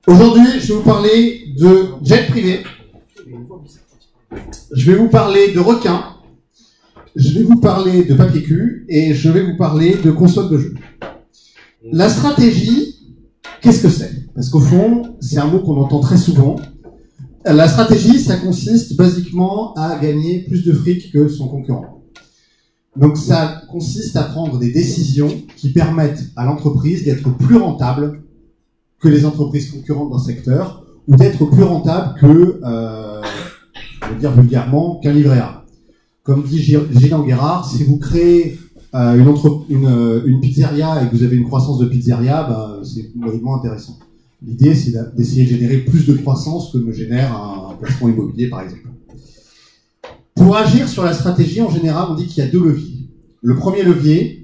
Aujourd'hui, je vais vous parler de jet privé. Je vais vous parler de requins. Je vais vous parler de papier cul et je vais vous parler de console de jeu. La stratégie, qu'est-ce que c'est? Parce qu'au fond, c'est un mot qu'on entend très souvent. La stratégie, ça consiste basiquement à gagner plus de fric que son concurrent. Donc ça consiste à prendre des décisions qui permettent à l'entreprise d'être plus rentable que les entreprises concurrentes d'un secteur, ou d'être plus rentable que, je veux dire vulgairement, qu'un livret A. Comme dit Gilles Guérard, si vous créez une pizzeria et que vous avez une croissance de pizzeria, c'est moyennement intéressant. L'idée, c'est d'essayer de générer plus de croissance que ne génère un placement immobilier, par exemple. Pour agir sur la stratégie, en général, on dit qu'il y a deux leviers. Le premier levier,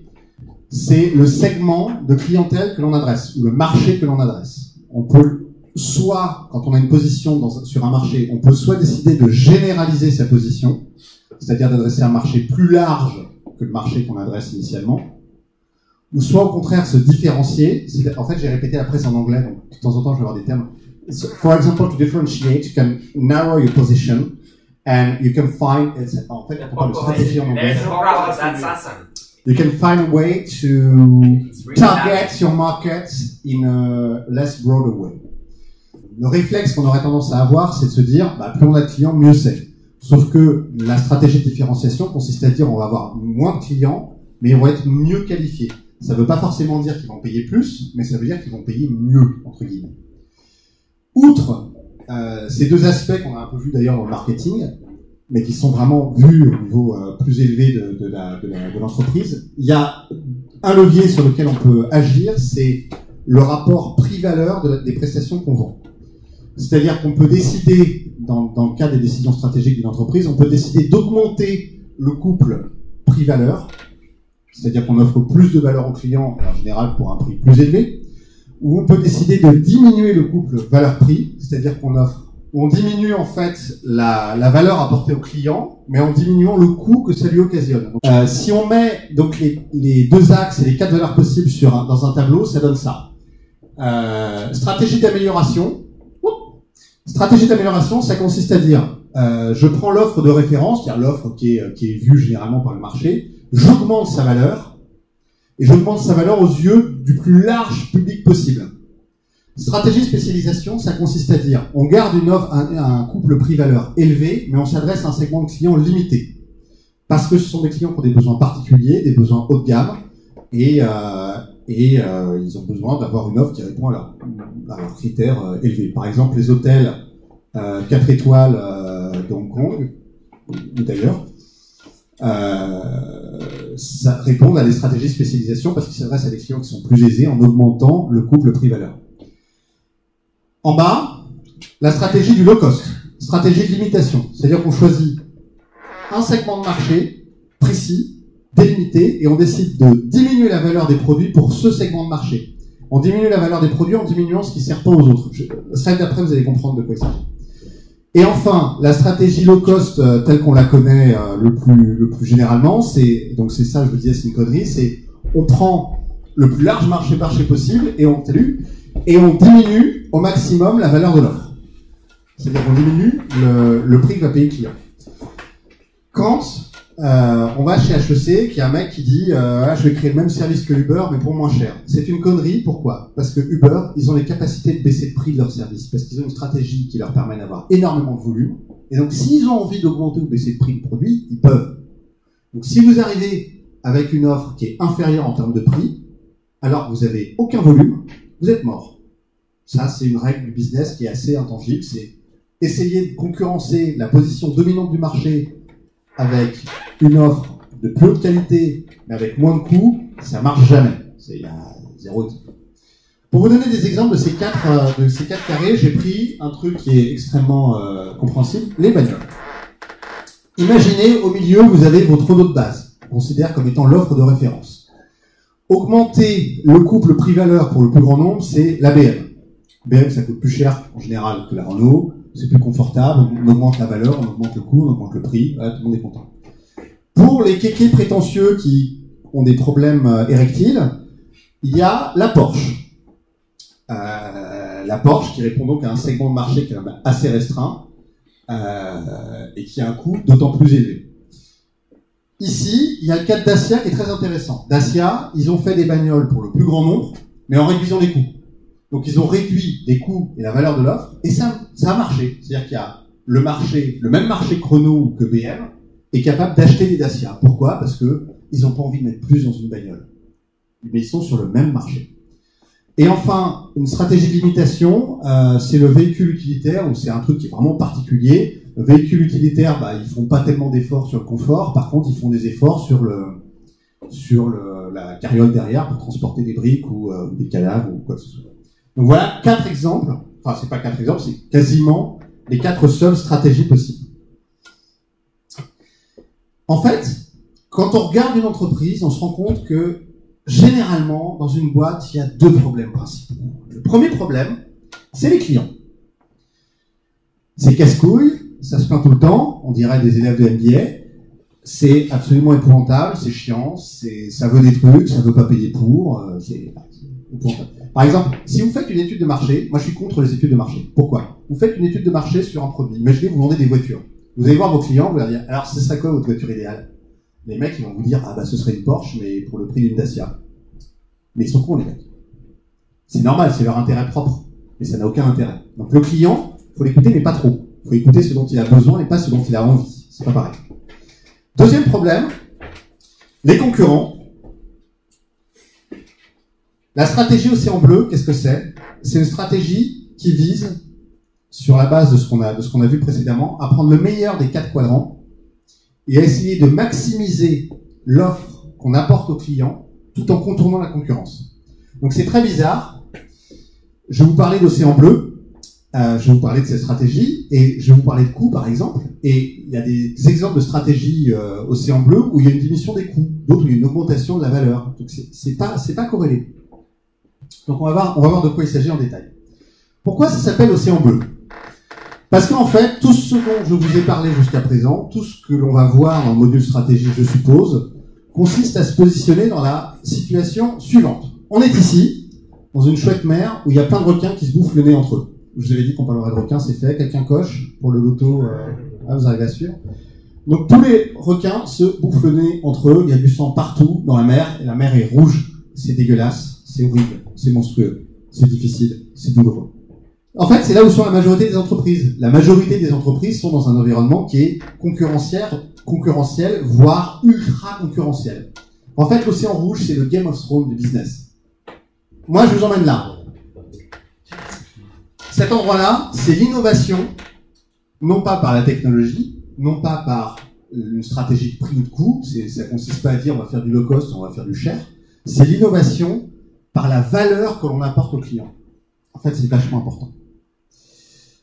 c'est le segment de clientèle que l'on adresse, ou le marché que l'on adresse. On peut soit, quand on a une position sur un marché, on peut soit décider de généraliser sa position, c'est-à-dire d'adresser un marché plus large que le marché qu'on adresse initialement, ou soit au contraire se différencier. En fait, j'ai répété la presse en anglais, donc de temps en temps je vais avoir des termes. So, for example, to differentiate, you can narrow your position, and you can find, en fait, on parle de stratégie en anglais. You can find a way to target your market in a less broader way. Le réflexe qu'on aurait tendance à avoir, c'est de se dire, plus on a de clients, mieux c'est. Sauf que la stratégie de différenciation consiste à dire, on va avoir moins de clients, mais ils vont être mieux qualifiés. Ça ne veut pas forcément dire qu'ils vont payer plus, mais ça veut dire qu'ils vont payer mieux, entre guillemets. Outre ces deux aspects qu'on a un peu vus d'ailleurs dans le marketing, mais qui sont vraiment vus au niveau plus élevé de l'entreprise, il y a un levier sur lequel on peut agir, c'est le rapport prix-valeur des prestations qu'on vend. C'est-à-dire qu'on peut décider, dans le cadre des décisions stratégiques d'une entreprise, on peut décider d'augmenter le couple prix-valeur, c'est-à-dire qu'on offre plus de valeur aux clients, en général pour un prix plus élevé, ou on peut décider de diminuer le couple valeur-prix, c'est-à-dire on diminue en fait la valeur apportée au client, mais en diminuant le coût que ça lui occasionne. Donc, si on met donc les deux axes et les quatre valeurs possibles dans un tableau, ça donne ça. Stratégie d'amélioration. Stratégie d'amélioration, ça consiste à dire, je prends l'offre de référence, c'est-à-dire l'offre qui est vue généralement par le marché, j'augmente sa valeur, et j'augmente sa valeur aux yeux du plus large public possible. Stratégie spécialisation, ça consiste à dire, on garde une offre, un couple prix-valeur élevé, mais on s'adresse à un segment de clients limité. Parce que ce sont des clients qui ont des besoins particuliers, des besoins haut de gamme, et ils ont besoin d'avoir une offre qui répond à leurs critères élevés. Par exemple, les hôtels 4 étoiles de Hong Kong, ou d'ailleurs, ça répond à des stratégies de spécialisation parce qu'ils s'adressent à des clients qui sont plus aisés en augmentant le couple prix-valeur. En bas, la stratégie du low cost, stratégie de limitation, c'est-à-dire qu'on choisit un segment de marché précis, délimité, et on décide de diminuer la valeur des produits pour ce segment de marché. On diminue la valeur des produits en diminuant ce qui ne sert pas aux autres. La slide d'après, vous allez comprendre de quoi il s'agit. Et enfin, la stratégie low cost telle qu'on la connaît le plus généralement, c'est ça, je vous disais, c'est une connerie, c'est on prend le plus large marché possible et on diminue au maximum la valeur de l'offre. C'est-à-dire qu'on diminue le prix que va payer le client. Quand on va chez HEC, qu'il y a un mec qui dit je vais créer le même service que Uber mais pour moins cher. C'est une connerie, pourquoi? Parce que Uber, ils ont les capacités de baisser le prix de leur service, parce qu'ils ont une stratégie qui leur permet d'avoir énormément de volume, et donc s'ils ont envie d'augmenter ou de baisser le prix du produit, ils peuvent. Donc si vous arrivez avec une offre qui est inférieure en termes de prix, alors que vous avez aucun volume, vous êtes mort. Ça, c'est une règle du business qui est assez intangible, c'est essayer de concurrencer la position dominante du marché avec une offre de plus haute qualité, mais avec moins de coûts, ça marche jamais. Il y a zéro. Pour vous donner des exemples de ces quatre carrés, j'ai pris un truc qui est extrêmement compréhensible, les bagnoles. Imaginez, au milieu, vous avez votre lot de base, qu'on considère comme étant l'offre de référence. Augmenter le couple prix-valeur pour le plus grand nombre, c'est la BM. BM, ça coûte plus cher en général que la Renault, c'est plus confortable, on augmente la valeur, on augmente le coût, on augmente le prix, voilà, tout le monde est content. Pour les kékés prétentieux qui ont des problèmes érectiles, il y a la Porsche. la Porsche, qui répond donc à un segment de marché qui est assez restreint et qui a un coût d'autant plus élevé. Ici, il y a le cas de Dacia qui est très intéressant. Dacia, ils ont fait des bagnoles pour le plus grand nombre, mais en réduisant les coûts. Donc ils ont réduit les coûts et la valeur de l'offre, et ça a marché. C'est-à-dire qu'il y a le même marché que Renault ou que BM est capable d'acheter des Dacia. Pourquoi? Parce que ils n'ont pas envie de mettre plus dans une bagnole. Mais ils sont sur le même marché. Et enfin, une stratégie de limitation, c'est le véhicule utilitaire, où c'est un truc qui est vraiment particulier. Le véhicule utilitaire, ils font pas tellement d'efforts sur le confort. Par contre, ils font des efforts sur la carriole derrière pour transporter des briques ou des cadavres ou quoi que ce soit. Donc voilà 4 exemples. Enfin, c'est pas 4 exemples, c'est quasiment les 4 seules stratégies possibles. En fait, quand on regarde une entreprise, on se rend compte que généralement, dans une boîte, il y a 2 problèmes principaux. Le premier problème, c'est les clients. C'est casse-couille, ça se plaint tout le temps, on dirait des élèves de MBA. C'est absolument épouvantable, c'est chiant, ça veut des trucs, ça veut pas payer pour, c'est épouvantable. Par exemple, si vous faites une étude de marché, moi je suis contre les études de marché. Pourquoi? Vous faites une étude de marché sur un produit. Imaginez, vous vendez des voitures. Vous allez voir vos clients, vous allez dire, alors ce serait quoi votre voiture idéale? Les mecs, ils vont vous dire, ce serait une Porsche, mais pour le prix d'une Dacia. Mais ils sont cons, les mecs. C'est normal, c'est leur intérêt propre. Mais ça n'a aucun intérêt. Donc le client, faut l'écouter, mais pas trop. Faut écouter ce dont il a besoin et pas ce dont il a envie. C'est pas pareil. Deuxième problème, les concurrents. La stratégie Océan Bleu, qu'est-ce que c'est? C'est une stratégie qui vise, sur la base de ce qu'on a vu précédemment, à prendre le meilleur des 4 quadrants et à essayer de maximiser l'offre qu'on apporte aux clients tout en contournant la concurrence. Donc c'est très bizarre. Je vais vous parler d'Océan Bleu, je vais vous parler de cette stratégie, et je vais vous parler de coûts par exemple, et il y a des exemples de stratégies Océan Bleu où il y a une diminution des coûts, d'autres où il y a une augmentation de la valeur. Donc c'est pas corrélé. Donc on va voir de quoi il s'agit en détail. Pourquoi ça s'appelle Océan Bleu? Parce qu'en fait, tout ce dont je vous ai parlé jusqu'à présent, tout ce que l'on va voir dans le module stratégie, je suppose, consiste à se positionner dans la situation suivante. On est ici, dans une chouette mer, où il y a plein de requins qui se bouffent le nez entre eux. Je vous avais dit qu'on parlerait de requins, c'est fait. Quelqu'un coche pour le loto, vous arrivez à suivre. Donc tous les requins se bouffent le nez entre eux, il y a du sang partout dans la mer, et la mer est rouge, c'est dégueulasse, c'est horrible, c'est monstrueux, c'est difficile, c'est douloureux. En fait, c'est là où sont la majorité des entreprises. La majorité des entreprises sont dans un environnement qui est concurrentiel, voire ultra concurrentiel. En fait, l'océan rouge, c'est le Game of Thrones du business. Moi, je vous emmène là. Cet endroit-là, c'est l'innovation, non pas par la technologie, non pas par une stratégie de prix ou de coût, ça consiste pas à dire on va faire du low cost, on va faire du cher, c'est l'innovation par la valeur que l'on apporte aux clients. En fait, c'est vachement important.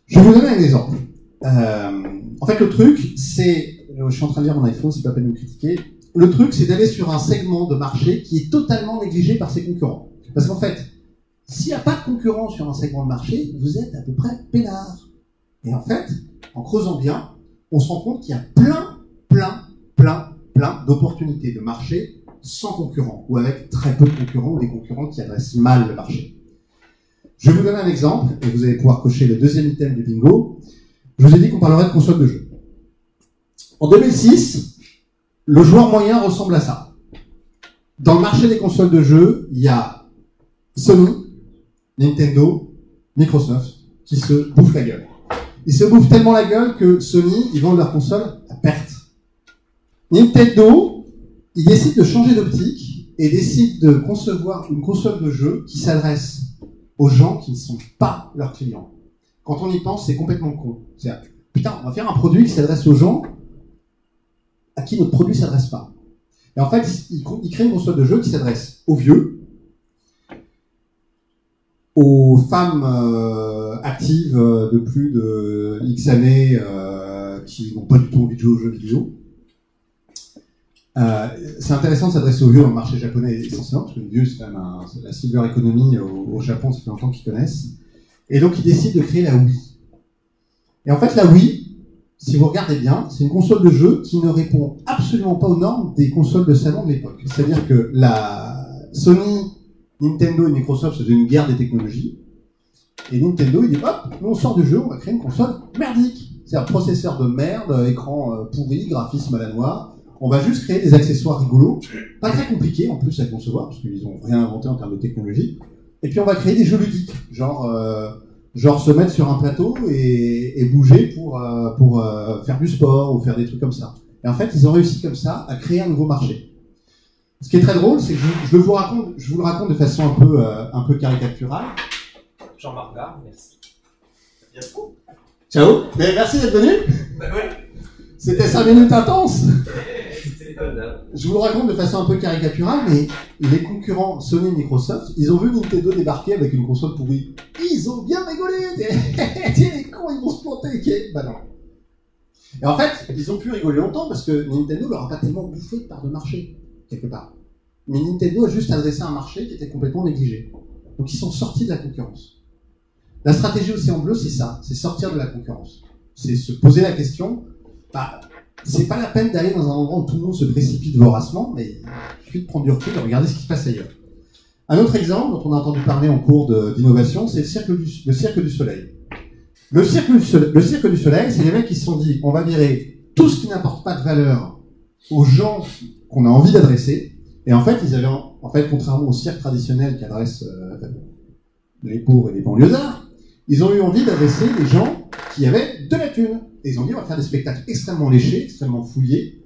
Je vais vous donner un exemple. En fait, le truc, c'est... Je suis en train de lire mon iPhone, c'est pas la peine de me critiquer. Le truc, c'est d'aller sur un segment de marché qui est totalement négligé par ses concurrents. Parce qu'en fait, s'il n'y a pas de concurrents sur un segment de marché, vous êtes à peu près peinard. Et en fait, en creusant bien, on se rend compte qu'il y a plein d'opportunités de marché sans concurrents, ou avec très peu de concurrents, ou des concurrents qui adressent mal le marché. Je vais vous donner un exemple, et vous allez pouvoir cocher le deuxième item du bingo. Je vous ai dit qu'on parlerait de console de jeu. En 2006, le joueur moyen ressemble à ça. Dans le marché des consoles de jeu, il y a Sony, Nintendo, Microsoft, qui se bouffent la gueule. Ils se bouffent tellement la gueule que Sony, ils vendent leur console à perte. Nintendo, ils décident de changer d'optique et décident de concevoir une console de jeu qui s'adresse aux gens qui ne sont pas leurs clients. Quand on y pense, c'est complètement con. C'est-à-dire, putain, on va faire un produit qui s'adresse aux gens à qui notre produit ne s'adresse pas. Et en fait, ils créent une console de jeu qui s'adresse aux vieux, aux femmes actives de plus de X années qui n'ont pas du tout envie de jouer aux jeux vidéo. C'est intéressant de s'adresser aux vieux dans le marché japonais essentiellement, parce que les vieux, c'est quand même la silver economy au Japon, ça fait longtemps qu'ils connaissent. Et donc, ils décident de créer la Wii. Et en fait, la Wii, si vous regardez bien, c'est une console de jeu qui ne répond absolument pas aux normes des consoles de salon de l'époque. C'est-à-dire que la Sony, Nintendo et Microsoft faisaient une guerre des technologies. Et Nintendo, il dit, hop, nous on sort du jeu, on va créer une console merdique. C'est-à-dire processeur de merde, écran pourri, graphisme à la noire. On va juste créer des accessoires rigolos, pas très compliqués en plus à concevoir, parce qu'ils ont rien inventé en termes de technologie. Et puis on va créer des jeux ludiques, genre se mettre sur un plateau et bouger pour faire du sport ou faire des trucs comme ça. Et en fait, ils ont réussi comme ça à créer un nouveau marché. Ce qui est très drôle, c'est que je vous le raconte de façon un peu caricaturale. Jean-Marc Gard, merci. Bientôt. Ciao. Mais merci d'être venu. Bah ouais. C'était 5 minutes intenses. C'était pas mal. Je vous le raconte de façon un peu caricaturale, mais les concurrents Sony et Microsoft, ils ont vu Nintendo débarquer avec une console pourrie. Ils ont bien rigolé. Tiens, les cons, ils vont se planter. Bah non. Et en fait, ils ont pu rigoler longtemps parce que Nintendo leur a pas tellement bouffé de part de marché, quelque part. Mais Nintendo a juste adressé un marché qui était complètement négligé. Donc ils sont sortis de la concurrence. La stratégie Océan Bleu, c'est ça, c'est sortir de la concurrence. C'est se poser la question, c'est pas la peine d'aller dans un endroit où tout le monde se précipite voracement, mais il suffit de prendre du recul et regarder ce qui se passe ailleurs. Un autre exemple dont on a entendu parler en cours d'innovation, c'est le cirque du soleil. Le cirque du soleil, c'est les mecs qui se sont dit, on va virer tout ce qui n'apporte pas de valeur aux gens qu'on a envie d'adresser. Et en fait, contrairement au cirque traditionnel qui adresse les pauvres et les banlieusards, ils ont eu envie d'adresser les gens qui avaient de la thune. Et ils ont dit, on va faire des spectacles extrêmement léchés, extrêmement fouillés,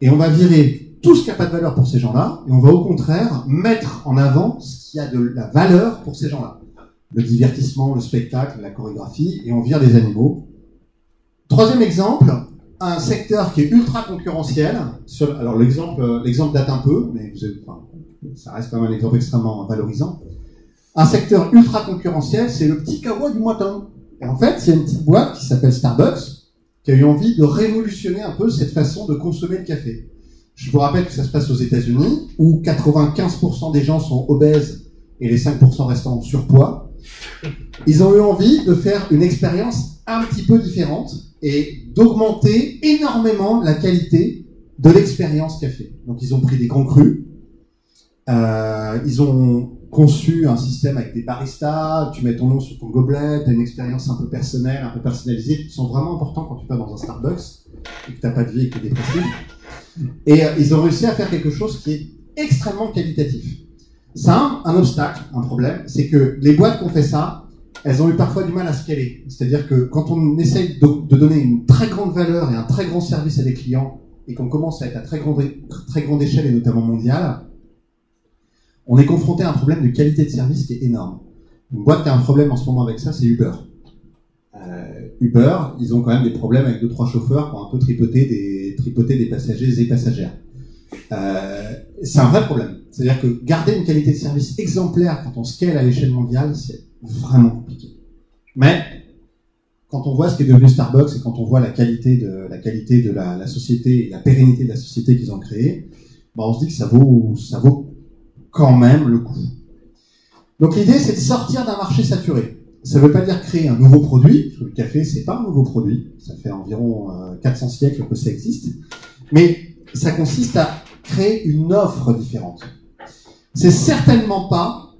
et on va virer tout ce qui n'a pas de valeur pour ces gens-là, et on va au contraire mettre en avant ce qui a de la valeur pour ces gens-là. Le divertissement, le spectacle, la chorégraphie, et on vire les animaux. Troisième exemple, un secteur qui est ultra concurrentiel. Alors l'exemple date un peu, mais ça reste quand même un exemple extrêmement valorisant. Un secteur ultra concurrentiel, c'est le petit kawa du moiton. Et en fait, il y a une petite boîte qui s'appelle Starbucks qui a eu envie de révolutionner un peu cette façon de consommer le café. Je vous rappelle que ça se passe aux États-Unis, où 95% des gens sont obèses et les 5% restants en surpoids. Ils ont eu envie de faire une expérience un petit peu différente et d'augmenter énormément la qualité de l'expérience café. Donc ils ont pris des grands crus, ils ont conçu un système avec des baristas, tu mets ton nom sur ton gobelet, tu as une expérience un peu personnelle, un peu personnalisée, qui sont vraiment importants quand tu vas dans un Starbucks et que tu n'as pas de vie et que tu es dépressif. Et ils ont réussi à faire quelque chose qui est extrêmement qualitatif. Ça a un obstacle, un problème, c'est que les boîtes qui ont fait ça, elles ont eu parfois du mal à scaler. C'est-à-dire que quand on essaye de donner une très grande valeur et un très grand service à des clients et qu'on commence à être à très grande échelle et notamment mondiale, on est confronté à un problème de qualité de service qui est énorme. Une boîte qui a un problème en ce moment avec ça, c'est Uber. Uber, ils ont quand même des problèmes avec 2-3 chauffeurs qui ont un peu tripoté des passagers et passagères. C'est un vrai problème. C'est-à-dire que garder une qualité de service exemplaire quand on scale à l'échelle mondiale, c'est vraiment compliqué. Mais quand on voit ce qui est devenu Starbucks et quand on voit la qualité de la société et la pérennité de la société qu'ils ont créée, on se dit que ça vaut quand même le coup. Donc l'idée, c'est de sortir d'un marché saturé. Ça ne veut pas dire créer un nouveau produit, parce que le café, c'est pas un nouveau produit. Ça fait environ 400 siècles que ça existe. Mais ça consiste à créer une offre différente. C'est certainement pas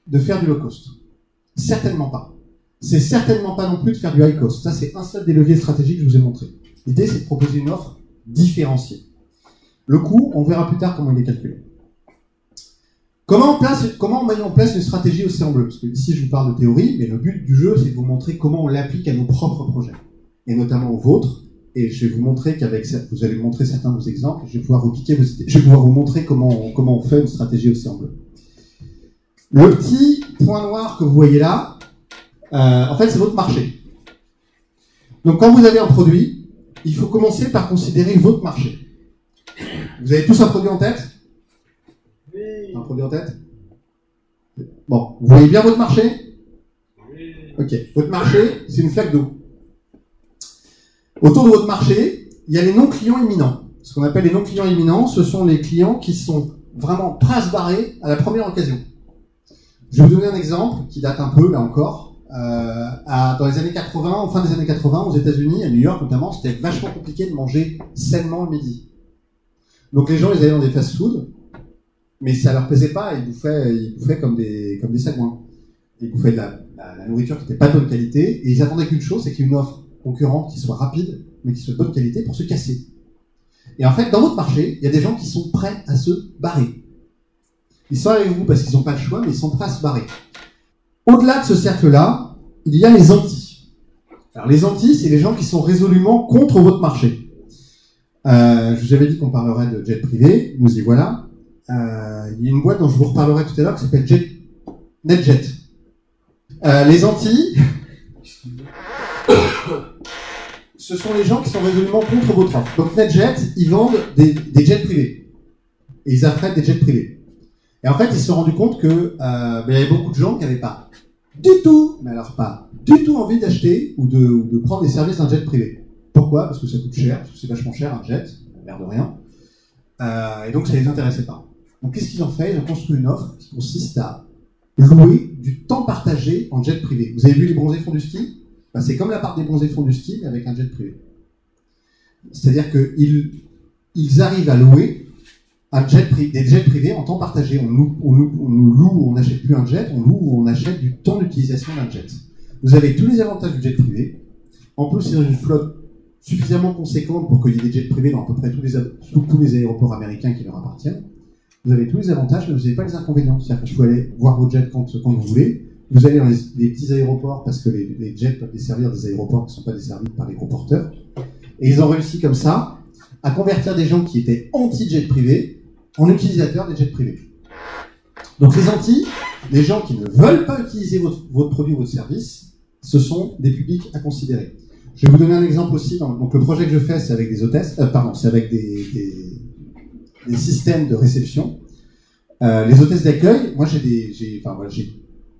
de faire du low cost. Certainement pas. C'est certainement pas non plus de faire du high cost. Ça, c'est un seul des leviers stratégiques que je vous ai montré. L'idée, c'est de proposer une offre différenciée. Le coût, on verra plus tard comment il est calculé. Comment on met en place une stratégie Océan Bleu? Parce que ici, je vous parle de théorie, mais le but du jeu, c'est de vous montrer comment on l'applique à nos propres projets, et notamment aux vôtres. Et je vais vous montrer vous allez me montrer certains de vos exemples, je vais pouvoir vous piquer vos idées. Je vais pouvoir vous montrer comment on fait une stratégie Océan Bleu. Le petit point noir que vous voyez là, en fait, c'est votre marché. Donc, quand vous avez un produit, il faut commencer par considérer votre marché. Vous avez tous un produit en tête? Un produit en tête? Bon, vous voyez bien votre marché? Oui. Ok, votre marché, c'est une flaque d'eau. Autour de votre marché, il y a les non-clients imminents. Ce qu'on appelle les non-clients imminents, ce sont les clients qui sont vraiment prêts à se barrer à la première occasion. Je vais vous donner un exemple qui date un peu, là encore. Dans les années 80, en fin des années 80, aux États-Unis, à New York notamment, c'était vachement compliqué de manger sainement le midi. Donc les gens, ils allaient dans des fast-foods, mais ça leur plaisait pas, ils bouffaient comme des sagouins. Ils bouffaient de la nourriture qui n'était pas de bonne qualité, et ils attendaient qu'une chose, c'est qu'il y ait une offre concurrente qui soit rapide, mais qui soit de bonne qualité pour se casser. Et en fait, dans votre marché, il y a des gens qui sont prêts à se barrer. Ils sont avec vous parce qu'ils n'ont pas le choix, mais ils sont prêts à se barrer. Au-delà de ce cercle-là, il y a les antis. Alors les antis, c'est les gens qui sont résolument contre votre marché. Je vous avais dit qu'on parlerait de jet privé, nous y voilà. Il y a une boîte dont je vous reparlerai tout à l'heure qui s'appelle NetJet. Les antis, ce sont les gens qui sont résolument contre votre offre. Donc NetJet, ils vendent des jets privés. Et ils affrètent des jets privés. Et en fait, ils se sont rendus compte que il y avait beaucoup de gens qui n'avaient pas du tout, mais alors pas du tout envie d'acheter ou de prendre les services d'un jet privé. Pourquoi ? Parce que ça coûte cher, parce que c'est vachement cher un jet, l'air de rien. Et donc ça les intéressait pas. Donc qu'est-ce qu'ils ont fait ? Ils ont construit une offre qui consiste à louer du temps partagé en jet privé. Vous avez vu les bronzés font du ski ? Ben, c'est comme la part des bronzés font du ski, mais avec un jet privé. C'est-à-dire qu'ils arrivent à louer des jets privés en temps partagé. On loue ou on n'achète plus un jet, on loue ou on achète du temps d'utilisation d'un jet. Vous avez tous les avantages du jet privé. En plus, c'est une flotte suffisamment conséquente pour qu'il y ait des jets privés dans à peu près tous les aéroports américains qui leur appartiennent. Vous avez tous les avantages, mais vous n'avez pas les inconvénients. C'est-à-dire que vous pouvez aller voir vos jets quand vous voulez. Vous allez dans les petits aéroports parce que les jets peuvent desservir des aéroports qui ne sont pas desservis par les gros porteurs. Et ils ont réussi comme ça à convertir des gens qui étaient anti-jet privé en utilisateurs des jets privés. Donc les anti, les gens qui ne veulent pas utiliser votre produit ou votre service, ce sont des publics à considérer. Je vais vous donner un exemple aussi. Donc le projet que je fais, c'est avec des hôtesses, c'est avec des systèmes de réception. Les hôtesses d'accueil, moi j'ai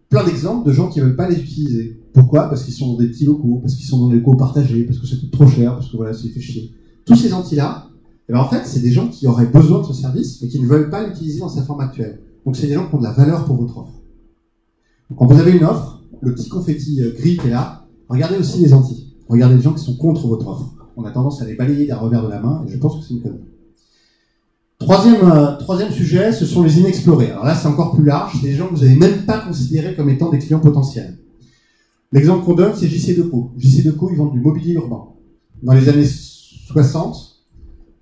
plein d'exemples de gens qui ne veulent pas les utiliser. Pourquoi ? Parce qu'ils sont dans des petits locaux, parce qu'ils sont dans des locaux partagés, parce que ça coûte trop cher, parce que voilà, ça les fait chier. Tous ces anti-là, en fait, c'est des gens qui auraient besoin de ce service, mais qui ne veulent pas l'utiliser dans sa forme actuelle. Donc c'est des gens qui ont de la valeur pour votre offre. Donc, quand vous avez une offre, le petit confetti gris qui est là, regardez aussi les anti. Regardez les gens qui sont contre votre offre. On a tendance à les balayer d'un revers de la main, et je pense que c'est une connerie. Troisième sujet, ce sont les inexplorés. Alors là, c'est encore plus large, c'est des gens que vous n'avez même pas considérés comme étant des clients potentiels. L'exemple qu'on donne, c'est JC-Deco. JC-Deco, ils vendent du mobilier urbain. Dans les années 60,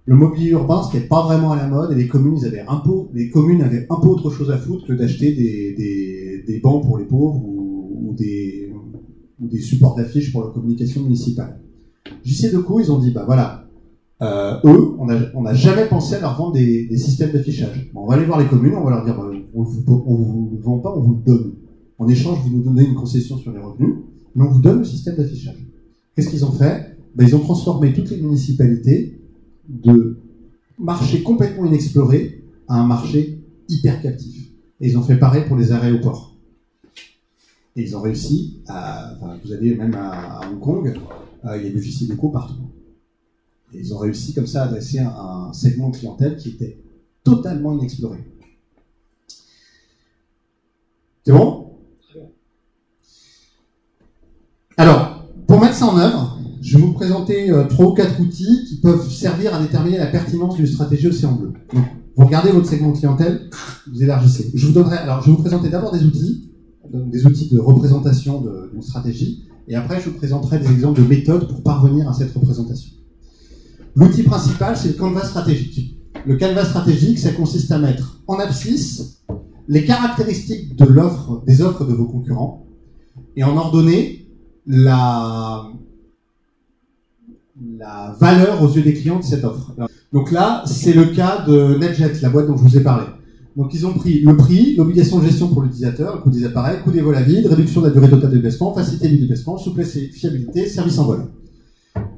le mobilier urbain, ce qui n'est pas vraiment à la mode, et les communes avaient un peu autre chose à foutre que d'acheter des bancs pour les pauvres ou des supports d'affiches pour la communication municipale. JC-Deco, ils ont dit, bah voilà, eux, on n'a jamais pensé à leur vendre des systèmes d'affichage. Bon, on va aller voir les communes, on va leur dire, on vous le vend pas, on vous le donne. En échange, vous nous donnez une concession sur les revenus, mais on vous donne le système d'affichage. Qu'est-ce qu'ils ont fait ? Ils ont transformé toutes les municipalités de marché complètement inexploré à un marché hyper captif. Et ils ont fait pareil pour les aéroports. Et ils ont réussi vous allez même à Hong Kong, il y a du JC-Deco partout. Et ils ont réussi comme ça à adresser un segment de clientèle qui était totalement inexploré. C'est bon ? Alors, pour mettre ça en œuvre, je vais vous présenter 3 ou 4 outils qui peuvent servir à déterminer la pertinence d'une stratégie Océan Bleu. Donc, vous regardez votre segment de clientèle, vous élargissez. Je vais vous présenter d'abord des outils de représentation d'une stratégie, et après je vous présenterai des exemples de méthodes pour parvenir à cette représentation. L'outil principal, c'est le canevas stratégique. Le canevas stratégique, ça consiste à mettre en abscisse les caractéristiques des offres de vos concurrents et en ordonner la valeur aux yeux des clients de cette offre. Donc là, c'est le cas de NetJet, la boîte dont je vous ai parlé. Donc ils ont pris le prix, l'obligation de gestion pour l'utilisateur, le coût des appareils, coût des vols à vide, réduction de la durée totale de déplacement, facilité du déplacement, souplesse et fiabilité, service en vol.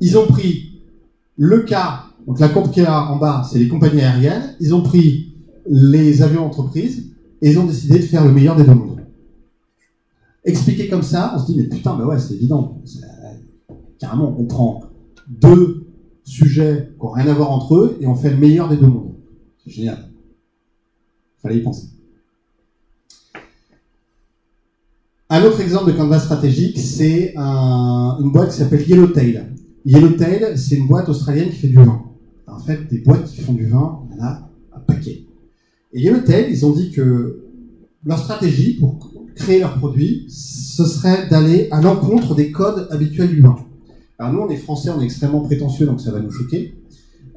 Ils ont pris le cas, donc la courbe qui est là en bas, c'est les compagnies aériennes. Ils ont pris les avions entreprises et ils ont décidé de faire le meilleur des deux mondes. Expliqué comme ça, on se dit, mais putain, bah ouais, c'est évident. Carrément, on prend 2 sujets qui n'ont rien à voir entre eux et on fait le meilleur des deux mondes. C'est génial. Fallait y penser. Un autre exemple de canevas stratégique, c'est une boîte qui s'appelle Yellowtail. Yellowtail, c'est une boîte australienne qui fait du vin. En fait, des boîtes qui font du vin, il y en a un paquet. Et Yellowtail, ils ont dit que leur stratégie pour créer leurs produits, ce serait d'aller à l'encontre des codes habituels du vin. Alors nous, on est français, on est extrêmement prétentieux, donc ça va nous choquer.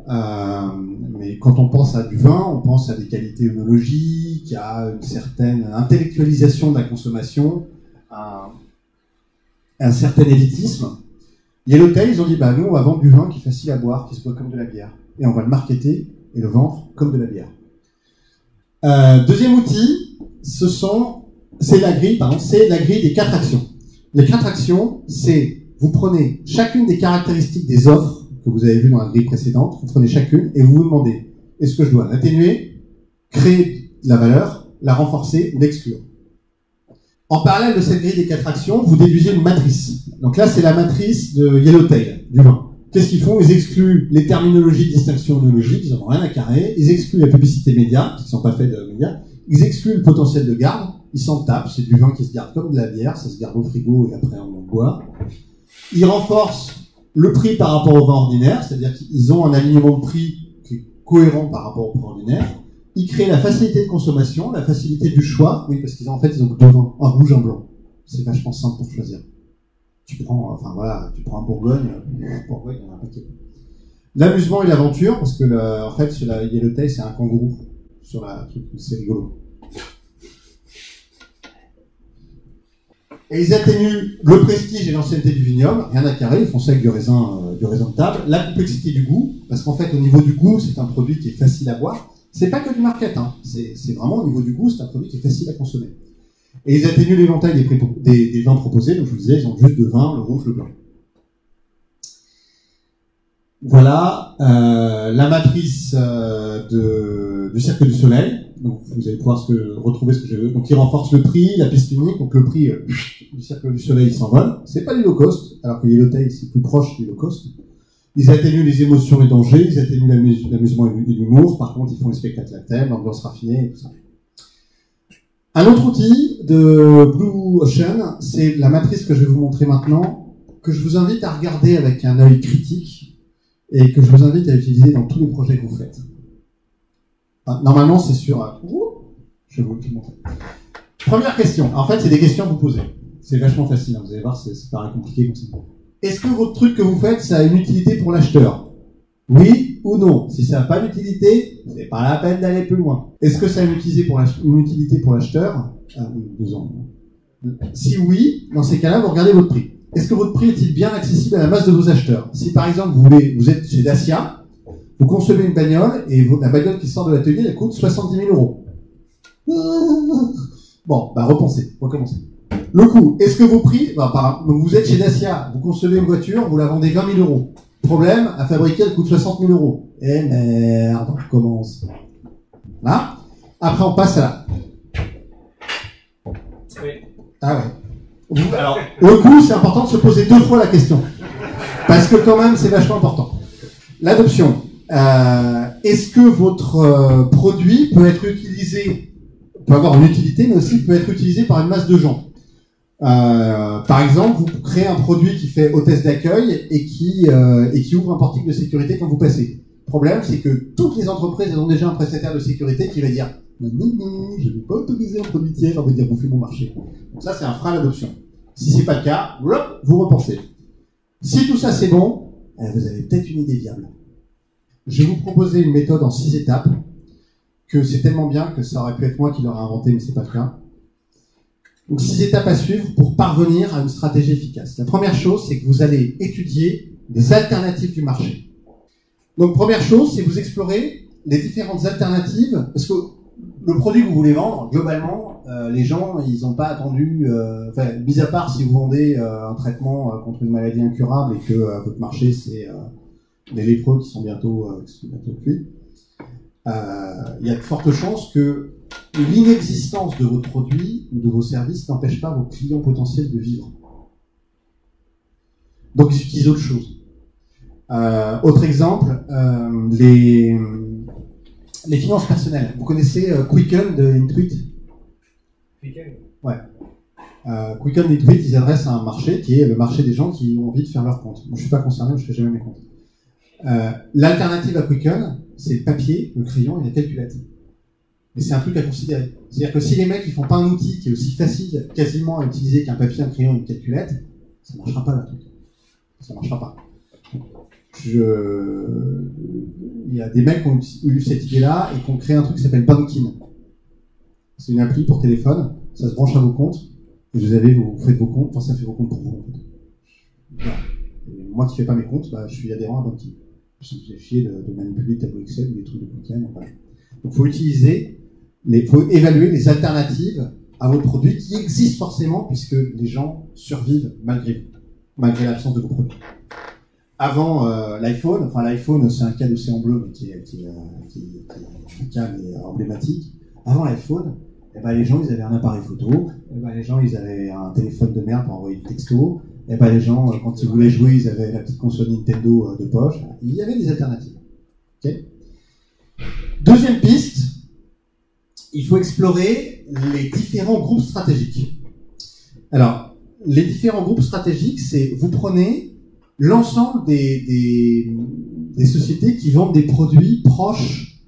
Mais quand on pense à du vin, on pense à des qualités œnologiques, à une certaine intellectualisation de la consommation, à un certain élitisme. Yellowtail, ils ont dit, nous, on va vendre du vin qui est facile à boire, qui se boit comme de la bière. Et on va le marketer et le vendre comme de la bière. Deuxième outil, c'est la grille des 4 actions. Les 4 actions, c'est, vous prenez chacune des caractéristiques des offres que vous avez vues dans la grille précédente, vous prenez chacune et vous vous demandez, est-ce que je dois l'atténuer, créer de la valeur, la renforcer ou l'exclure? En parallèle de cette grille des 4 actions, vous déduisez une matrice. Donc là, c'est la matrice de Yellowtail, du vin. Qu'est-ce qu'ils font? Ils excluent les terminologies de distinction œnologique, ils n'en ont rien à carrer. Ils excluent la publicité média, parce qu'ils ne sont pas faits de médias. Ils excluent le potentiel de garde, ils s'en tapent, c'est du vin qui se garde comme de la bière, ça se garde au frigo et après on en boit. Ils renforcent le prix par rapport au vin ordinaire, c'est-à-dire qu'ils ont un alignement de prix qui est cohérent par rapport au prix ordinaire. Ils créent la facilité de consommation, la facilité du choix, oui, parce qu'ils ont 2 vins, un rouge et un blanc. C'est vachement simple pour choisir. Tu prends un Bourgogne, il y en a un paquet. L'amusement et l'aventure, parce que en fait, sur la Yellowtail, c'est un kangourou. Sur la truc, c'est rigolo. Et ils atténuent le prestige et l'ancienneté du vignoble, rien à carrer, ils font ça avec du raisin de table. La complexité du goût, parce qu'en fait, au niveau du goût, c'est un produit qui est facile à boire. C'est pas que du market, hein. C'est vraiment au niveau du goût, c'est un produit qui est facile à consommer. Et ils atténuent l'éventail des vins proposés, donc je vous disais, ils ont juste 2 vins, le rouge, le blanc. Voilà la matrice du cercle du soleil. Donc vous allez pouvoir retrouver ce que j'ai vu. Donc ils renforcent le prix, la piste unique, donc le prix du cercle du soleil il s'envole. C'est pas du low cost, alors que Yellowtail c'est plus proche du low cost. Ils atténuent les émotions et dangers, ils atténuent l'amusement et l'humour. Par contre, ils font les spectacles à thème, l'ambiance raffinée et tout ça. Un autre outil de Blue Ocean, c'est la matrice que je vais vous montrer maintenant, que je vous invite à regarder avec un œil critique et que je vous invite à utiliser dans tous les projets que vous faites. Normalement, c'est sur... Je vais vous le montrer. Première question. En fait, c'est des questions à vous poser. C'est vachement facile, hein. Vous allez voir, ça paraît compliqué comme ça. Est-ce que votre truc que vous faites, ça a une utilité pour l'acheteur? Oui ou non? Si ça n'a pas d'utilité, c'est pas la peine d'aller plus loin. Est-ce que ça a une utilité pour l'acheteur? 2 ans. Si oui, dans ces cas-là, vous regardez votre prix. Est-ce que votre prix est-il bien accessible à la masse de vos acheteurs? Si par exemple, vous êtes chez Dacia, vous concevez une bagnole, et la bagnole qui sort de l'atelier, elle coûte 70 000 €. Bon, repensez, recommencez. Le coût, est-ce que vos prix, donc vous êtes chez Dacia, vous concevez une voiture, vous la vendez 20 000 €. Problème, à fabriquer, elle coûte 60 000 €. Eh merde, on recommence. Là. Après, on passe à là. Oui. Ah ouais. Alors, le coût, c'est important de se poser 2 fois la question. Parce que quand même, c'est vachement important. L'adoption. Est-ce que votre produit peut être utilisé, peut avoir une utilité, mais aussi peut être utilisé par une masse de gens? Par exemple, vous créez un produit qui fait hôtesse d'accueil et qui ouvre un portique de sécurité quand vous passez. Le problème, c'est que toutes les entreprises elles ont déjà un prestataire de sécurité qui va dire non, je ne vais pas autoriser un produit tiers, on va dire bouffer mon marché. Donc ça, c'est un frein à l'adoption. Si c'est pas le cas, vous repensez. Si tout ça c'est bon, vous avez peut-être une idée viable. Je vais vous proposer une méthode en 6 étapes, que c'est tellement bien que ça aurait pu être moi qui l'aurais inventé, mais c'est pas le cas. Donc 6 étapes à suivre pour parvenir à une stratégie efficace. La première chose, c'est que vous allez étudier les alternatives du marché. Donc première chose, c'est vous explorer les différentes alternatives, parce que le produit que vous voulez vendre, globalement, les gens, ils n'ont pas attendu, mis à part si vous vendez un traitement contre une maladie incurable et que votre marché, c'est les lépreux qui sont bientôt cuits, il y a de fortes chances que l'inexistence de votre produit ou de vos services n'empêche pas vos clients potentiels de vivre. Donc ils utilisent autre chose. Autre exemple, les finances personnelles. Vous connaissez Quicken de Intuit? Quicken? Ouais. Quicken d'Intuit, ils adressent à un marché qui est le marché des gens qui ont envie de faire leur compte. Moi, je suis pas concerné, je fais jamais mes comptes. L'alternative à Quicken, c'est le papier, le crayon et la calculette. mais c'est un truc à considérer. C'est-à-dire que si les mecs ils font pas un outil qui est aussi facile quasiment à utiliser qu'un papier, un crayon, une calculette, ça marchera pas, le truc. Ça marchera pas. Il y a des mecs qui ont eu cette idée-là et qui ont créé un truc qui s'appelle Bankin. C'est une appli pour téléphone, ça se branche à vos comptes, et vous faites vos comptes, enfin ça fait vos comptes pour vous, en fait. Voilà. Et moi qui fais pas mes comptes, je suis adhérent à Bankin. Je me fais chier de manipuler le tableau Excel ou des trucs de week-end, voilà. Donc faut évaluer les alternatives à votre produit qui existent forcément puisque les gens survivent malgré l'absence de vos produits. Avant l'iPhone, enfin l'iPhone c'est un cas d'océan bleu mais qui est un cas mais emblématique. Avant l'iPhone, les gens ils avaient un appareil photo, les gens ils avaient un téléphone de merde pour envoyer des textos, les gens quand ils voulaient jouer ils avaient la petite console Nintendo de poche. Il y avait des alternatives. Okay. Deuxième piste, il faut explorer les différents groupes stratégiques. Alors, les différents groupes stratégiques, c'est vous prenez l'ensemble des sociétés qui vendent des produits proches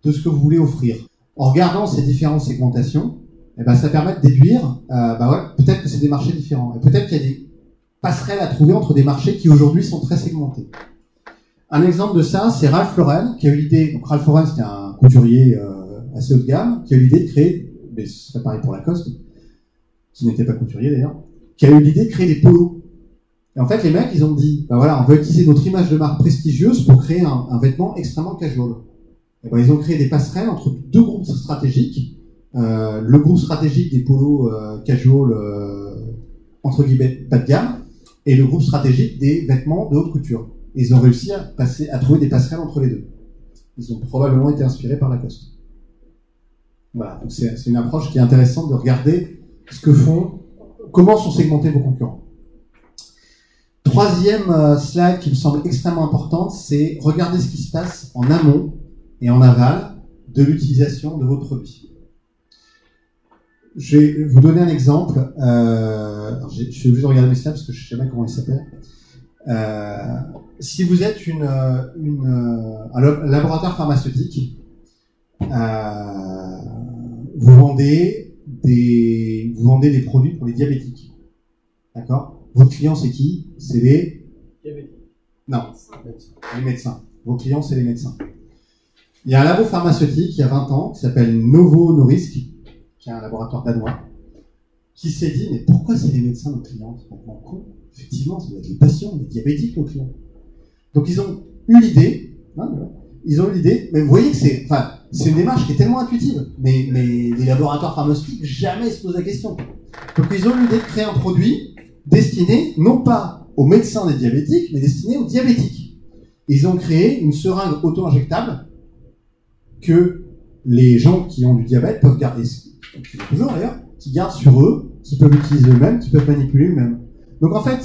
de ce que vous voulez offrir. En regardant ces différentes segmentations, ça permet de déduire, peut-être que c'est des marchés différents. Et peut-être qu'il y a des passerelles à trouver entre des marchés qui aujourd'hui sont très segmentés. Un exemple de ça, c'est Ralph Lauren qui a eu l'idée. Donc Ralph Lauren, c'était un couturier assez haut de gamme, qui a eu l'idée de créer, mais c'est pareil pour Lacoste, qui n'était pas couturier d'ailleurs, qui a eu l'idée de créer des polos. Et en fait, les mecs, ils ont dit, on va utiliser notre image de marque prestigieuse pour créer un vêtement extrêmement casual. Et ils ont créé des passerelles entre deux groupes stratégiques. Le groupe stratégique des polos casual, entre guillemets, bas de gamme, et le groupe stratégique des vêtements de haute couture. Et ils ont réussi à trouver des passerelles entre les deux. Ils ont probablement été inspirés par Lacoste. Voilà, donc c'est une approche qui est intéressante de regarder comment sont segmentés vos concurrents. Troisième slide qui me semble extrêmement importante, c'est regarder ce qui se passe en amont et en aval de l'utilisation de votre produit. Je vais vous donner un exemple. Je suis obligé de regarder mes slides parce que je ne sais jamais comment il s'appelle. Si vous êtes un laboratoire pharmaceutique, vous vendez des produits pour les diabétiques. D'accord? Votre client, c'est qui? C'est les diabétiques. Non, les médecins. Vos clients, c'est les médecins. Il y a un labo pharmaceutique, il y a 20 ans, qui s'appelle Novo Nordisk, qui est un laboratoire danois, qui s'est dit, mais pourquoi c'est les médecins nos clients? C'est complètement con. Effectivement, ça doit être les patients, les diabétiques nos clients. Donc ils ont eu l'idée, mais vous voyez que c'est une démarche qui est tellement intuitive, mais les laboratoires pharmaceutiques jamais se posent la question. Donc ils ont eu l'idée de créer un produit destiné non pas aux médecins des diabétiques, mais destiné aux diabétiques. Et ils ont créé une seringue auto-injectable que les gens qui ont du diabète peuvent garder, qui ont toujours d'ailleurs, qui gardent sur eux, qui peuvent utiliser eux-mêmes, qui peuvent manipuler eux-mêmes. Donc en fait,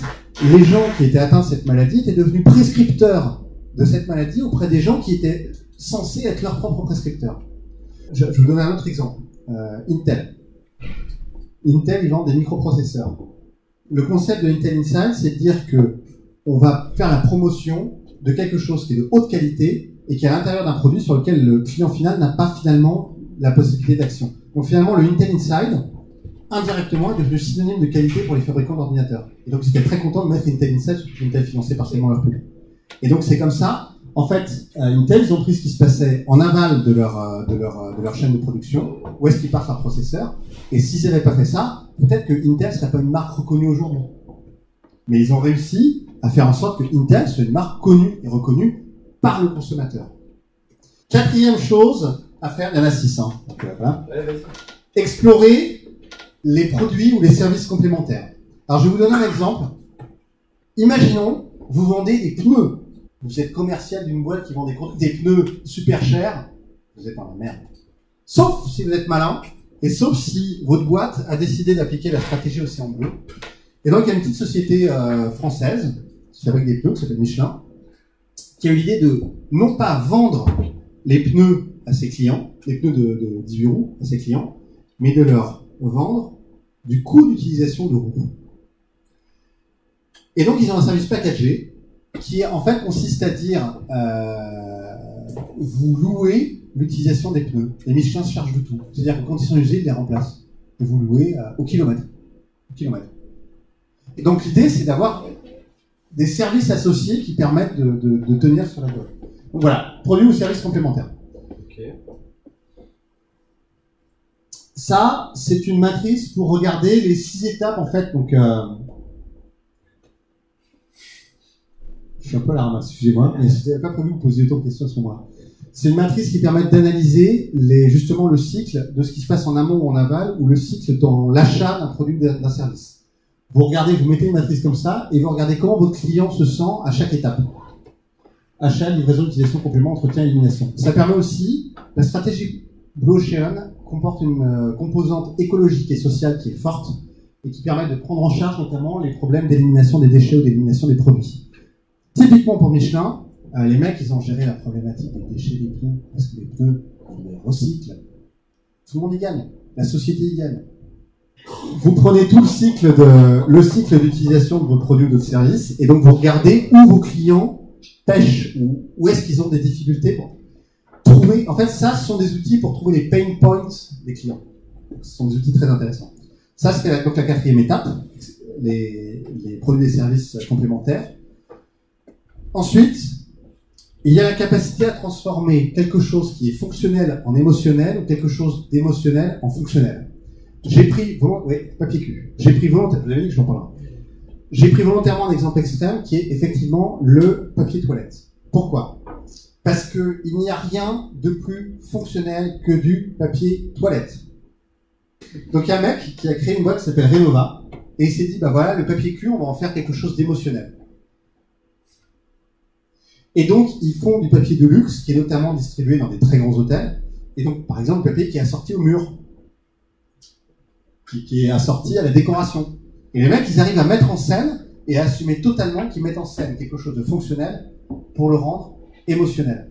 les gens qui étaient atteints de cette maladie étaient devenus prescripteurs de cette maladie auprès des gens qui étaient censés être leurs propres prescripteurs. Je vais vous donner un autre exemple. Intel. Intel, ils vendent des microprocesseurs. Le concept de Intel Inside, c'est de dire que on va faire la promotion de quelque chose qui est de haute qualité et qui est à l'intérieur d'un produit sur lequel le client final n'a pas finalement la possibilité d'action. Donc finalement, le Intel Inside, indirectement, est devenu synonyme de qualité pour les fabricants d'ordinateurs. Et donc, ils étaient très contents de mettre Intel Inside, parce que Intel finançait partiellement leur pub. Et donc, c'est comme ça. En fait, Intel, ils ont pris ce qui se passait en aval de leur chaîne de production, où est-ce qu'ils partent leur processeur. Et s'ils n'avaient pas fait ça, peut-être que Intel serait pas une marque reconnue aujourd'hui. Mais ils ont réussi à faire en sorte que Intel soit une marque connue et reconnue par le consommateur. Quatrième chose à faire, il y en a 6, hein. Donc, voilà. Explorer les produits ou les services complémentaires. Alors, je vais vous donner un exemple. Imaginons, vous vendez des pneus. Vous êtes commercial d'une boîte qui vend des pneus super chers. Vous êtes dans la merde. Sauf si vous êtes malin, et sauf si votre boîte a décidé d'appliquer la stratégie Océan Bleu. Et donc, il y a une petite société française qui fabrique des pneus, qui s'appelle Michelin, qui a eu l'idée de non pas vendre les pneus à ses clients, les pneus de 18 roues à ses clients, mais de leur vendre du coût d'utilisation de roues. Et donc, ils ont un service packagé qui, en fait, consiste à dire vous louez l'utilisation des pneus. Et Michelin se charge de tout. C'est-à-dire que quand ils sont usés, ils les remplacent. Et vous louez au kilomètre. Et donc l'idée, c'est d'avoir des services associés qui permettent de tenir sur la durée. Donc voilà, produits ou services complémentaires. Ok. Ça, c'est une matrice pour regarder les 6 étapes, en fait. Donc, je suis un peu à la ramasse, excusez-moi, mais je n'avais pas prévu de vous poser autant de questions à ce moment-là. C'est une matrice qui permet d'analyser justement le cycle de ce qui se passe en amont ou en aval, ou le cycle dans l'achat d'un produit ou d'un service. Vous regardez, vous mettez une matrice comme ça, et vous regardez comment votre client se sent à chaque étape. Achat, livraison, utilisation, complément, entretien, élimination. Ça permet aussi, la stratégie Blue Ocean comporte une composante écologique et sociale qui est forte, et qui permet de prendre en charge notamment les problèmes d'élimination des déchets ou d'élimination des produits. Typiquement pour Michelin, les mecs, ils ont géré la problématique des déchets des pneus, parce que les pneus, on les recycle. Tout le monde y gagne. La société y gagne. Vous prenez tout le cycle d'utilisation de vos produits ou de services, et donc vous regardez où vos clients pêchent, où est-ce qu'ils ont des difficultés pour trouver. En fait, ça, ce sont des outils pour trouver les pain points des clients. Ce sont des outils très intéressants. Ça, c'est donc la 4e étape, les produits et services complémentaires. Ensuite, il y a la capacité à transformer quelque chose qui est fonctionnel en émotionnel ou quelque chose d'émotionnel en fonctionnel. J'ai pris volontairement, vous avez dit que je m'en parlerai. J'ai pris volontairement un exemple extrême qui est effectivement le papier toilette. Pourquoi ? Parce que il n'y a rien de plus fonctionnel que du papier toilette. Donc il y a un mec qui a créé une boîte qui s'appelle Renova et il s'est dit bah voilà, le papier cul, on va en faire quelque chose d'émotionnel. Et donc, ils font du papier de luxe, qui est notamment distribué dans des très grands hôtels. Et donc, par exemple, le papier qui est assorti au mur, qui est assorti à la décoration. Et les mecs, ils arrivent à mettre en scène et à assumer totalement qu'ils mettent en scène quelque chose de fonctionnel pour le rendre émotionnel.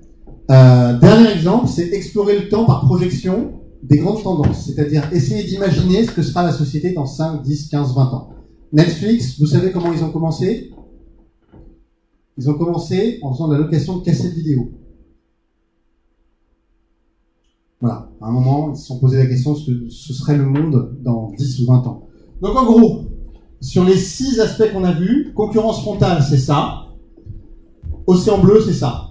Dernier exemple, c'est explorer le temps par projection des grandes tendances. C'est-à-dire essayer d'imaginer ce que sera la société dans 5, 10, 15, 20 ans. Netflix, vous savez comment ils ont commencé ? Ils ont commencé en faisant de la location de cassettes vidéo. Voilà. À un moment, ils se sont posé la question ce que ce serait le monde dans 10 ou 20 ans. Donc en gros, sur les 6 aspects qu'on a vus, concurrence frontale, c'est ça. Océan bleu, c'est ça.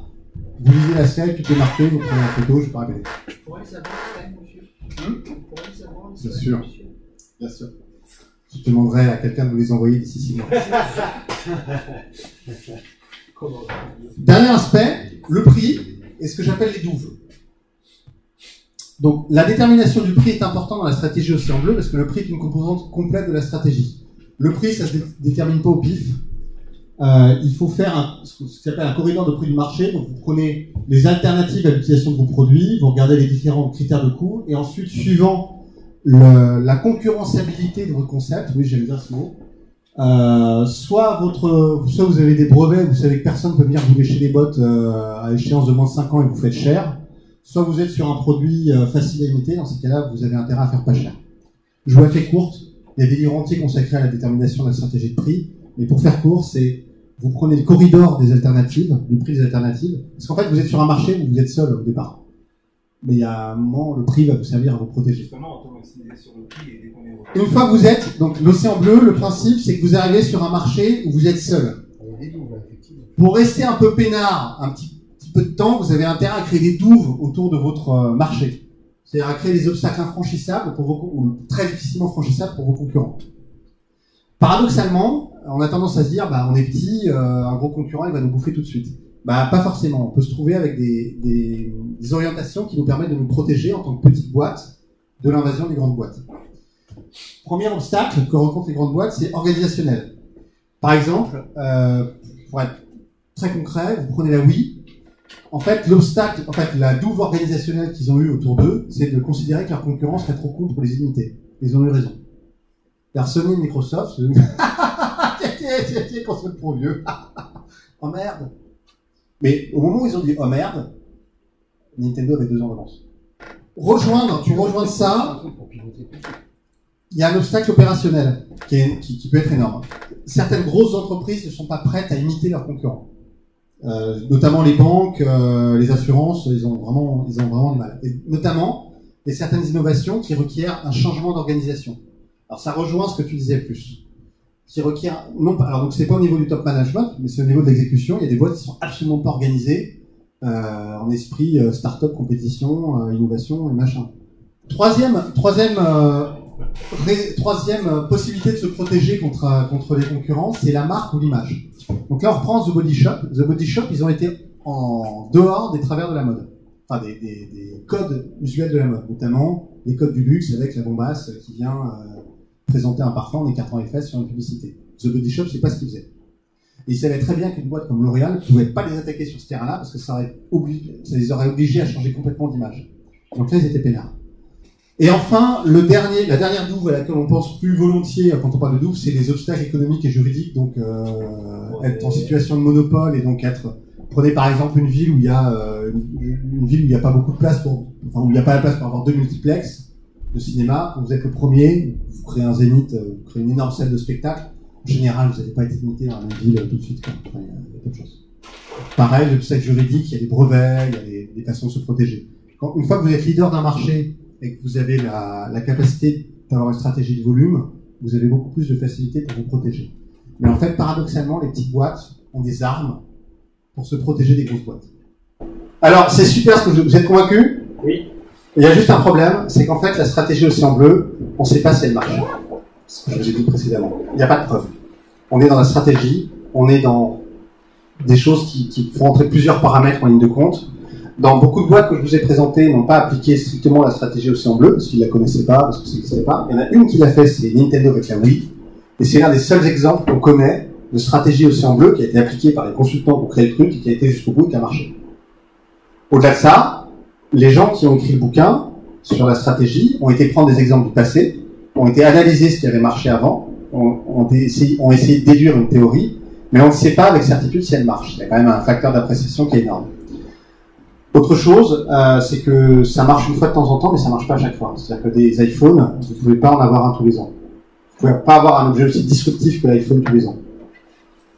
Vous lisez la slide, tout est marqué, vous prenez la photo, je ne vais pas répéter. Vous pourrez savoir monsieur. Vous pourrez savoir Bien sûr. Bien sûr. Je demanderai à quelqu'un de vous les envoyer d'ici 6 mois. Dernier aspect, le prix et ce que j'appelle les douves. Donc la détermination du prix est importante dans la stratégie Océan Bleu parce que le prix est une composante complète de la stratégie. Le prix, ça se détermine pas au pif. Il faut faire ce qui s'appelle un corridor de prix du marché. Donc vous prenez les alternatives à l'utilisation de vos produits, vous regardez les différents critères de coût et ensuite, suivant la concurrentialité de votre concept, oui j'aime bien ce mot, soit vous avez des brevets, vous savez que personne ne peut venir vous lécher les bottes à échéance de moins de 5 ans et vous faites cher, soit vous êtes sur un produit facile à imiter, dans ces cas-là, vous avez intérêt à faire pas cher. Je vous la fais courte, il y a des livres entiers consacrés à la détermination de la stratégie de prix, mais pour faire court, c'est vous prenez le corridor des alternatives, du prix des alternatives, parce qu'en fait, vous êtes sur un marché où vous êtes seul au départ. Mais il y a un moment, le prix va vous servir à vous protéger. Justement, on peut maximiser sur le prix et dès qu'on est Une fois que vous êtes, donc l'océan bleu, le principe, c'est que vous arrivez sur un marché où vous êtes seul. Pour rester un peu peinard, un petit peu de temps, vous avez intérêt à créer des douves autour de votre marché. C'est-à-dire à créer des obstacles infranchissables ou très difficilement franchissables pour vos concurrents. Paradoxalement, on a tendance à se dire, on est petit, un gros concurrent, il va nous bouffer tout de suite. Pas forcément. On peut se trouver avec des orientations qui nous permettent de nous protéger en tant que petite boîte de l'invasion des grandes boîtes. Premier obstacle que rencontrent les grandes boîtes, c'est organisationnel. Par exemple, pour être très concret, vous prenez la Wii. En fait, la douve organisationnelle qu'ils ont eue autour d'eux, c'est de considérer que leur concurrence serait trop cool pour les imiter. Ils ont eu raison. Sony et Microsoft, qu'on soit trop vieux. Oh merde. Mais au moment où ils ont dit oh merde, Nintendo avait 2 ans d'avance. Rejoindre ça, il y a un obstacle opérationnel qui peut être énorme. Certaines grosses entreprises ne sont pas prêtes à imiter leurs concurrents. Notamment les banques, les assurances, ils ont vraiment du mal. Et notamment, il y a certaines innovations qui requièrent un changement d'organisation. Alors ça rejoint ce que tu disais plus. Qui requiert, non, alors donc c'est pas au niveau du top management, mais c'est au niveau de l'exécution. Il y a des boîtes qui sont absolument pas organisées en esprit start-up, compétition, innovation et machin. Troisième possibilité de se protéger contre les concurrents, c'est la marque ou l'image. Donc là, on reprend The Body Shop. The Body Shop, ils ont été en dehors des travers de la mode. Enfin, des codes usuels de la mode, notamment les codes du luxe avec la bombasse qui vient présenter un parfum en écartant les fesses sur une publicité. The Body Shop, c'est pas ce qu'ils faisaient. Et ils savaient très bien qu'une boîte comme L'Oréal ne pouvait pas les attaquer sur ce terrain-là parce que ça les aurait obligés à changer complètement d'image. Donc là, ils étaient peinards. Et enfin, la dernière douve à laquelle on pense plus volontiers quand on parle de douve, c'est les obstacles économiques et juridiques. Donc, être en situation de monopole et donc prenez par exemple une ville où il y a pas beaucoup de place où il n'y a pas la place pour avoir 2 multiplexes de cinéma. Vous êtes le premier, vous créez un zénith, vous créez une énorme salle de spectacle. En général, vous n'allez pas être limité dans la même ville tout de suite. Enfin, il y a plein de choses. Pareil, l'obstacle juridique, il y a des brevets, il y a des façons de se protéger. Une fois que vous êtes leader d'un marché et que vous avez la capacité d'avoir une stratégie de volume, vous avez beaucoup plus de facilité pour vous protéger. Mais en fait, paradoxalement, les petites boîtes ont des armes pour se protéger des grosses boîtes. Alors, c'est super ce que vous êtes convaincus ? Oui. Il y a juste un problème, c'est qu'en fait, la stratégie Océan Bleu, on ne sait pas si elle marche. Ce que je vous ai dit précédemment. Il n'y a pas de preuve. On est dans la stratégie, on est dans des choses qui font entrer plusieurs paramètres en ligne de compte. Dans beaucoup de boîtes que je vous ai présentées, n'ont pas appliqué strictement la stratégie Océan Bleu, parce qu'ils la connaissaient pas, parce que ça n'existait pas. Il y en a une qui l'a fait, c'est Nintendo avec la Wii. Et c'est l'un des seuls exemples qu'on connaît de stratégie Océan Bleu qui a été appliquée par les consultants pour créer le truc et qui a été jusqu'au bout et qui a marché. Au-delà de ça, les gens qui ont écrit le bouquin sur la stratégie ont été prendre des exemples du passé, ont été analyser ce qui avait marché avant, ont essayé de déduire une théorie, mais on ne sait pas avec certitude si elle marche. Il y a quand même un facteur d'appréciation qui est énorme. Autre chose, c'est que ça marche une fois de temps en temps, mais ça marche pas à chaque fois. C'est-à-dire que des iPhones, vous ne pouvez pas en avoir un tous les ans. Vous ne pouvez pas avoir un objet aussi disruptif que l'iPhone tous les ans.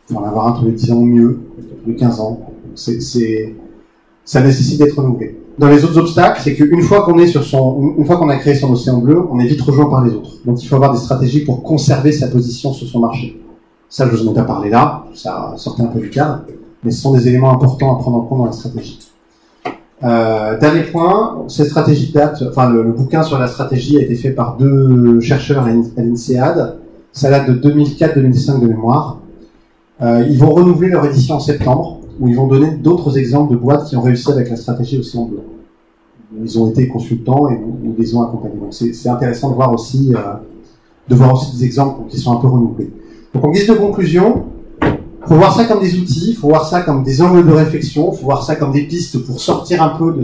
Il faut en avoir un tous les 10 ans ou mieux, tous les 15 ans. Ça nécessite d'être renouvelé. Dans les autres obstacles, c'est qu'une fois qu'on a créé son Océan Bleu, on est vite rejoint par les autres. Donc il faut avoir des stratégies pour conserver sa position sur son marché. Ça, je vous en ai pas parlé là, ça sortait un peu du cadre, mais ce sont des éléments importants à prendre en compte dans la stratégie. Dernier point, cette stratégie le bouquin sur la stratégie a été fait par 2 chercheurs à l'INSEAD. Ça date de 2004-2005 de mémoire. Ils vont renouveler leur édition en septembre, où ils vont donner d'autres exemples de boîtes qui ont réussi avec la stratégie Océan Bleu. Ils ont été consultants et ils les ont accompagnés. Donc c'est intéressant de voir aussi des exemples qui sont un peu renouvelés. Donc en guise de conclusion, faut voir ça comme des outils, faut voir ça comme des angles de réflexion, faut voir ça comme des pistes pour sortir un peu de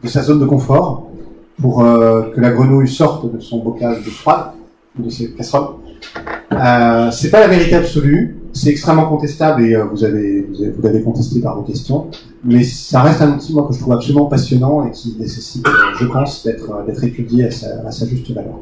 sa zone de confort, pour que la grenouille sorte de son bocal de froide, de ses casseroles. C'est pas la vérité absolue, c'est extrêmement contestable et vous l'avez contesté par vos questions, mais ça reste un outil moi que je trouve absolument passionnant et qui nécessite, je pense, d'être étudié à sa juste valeur.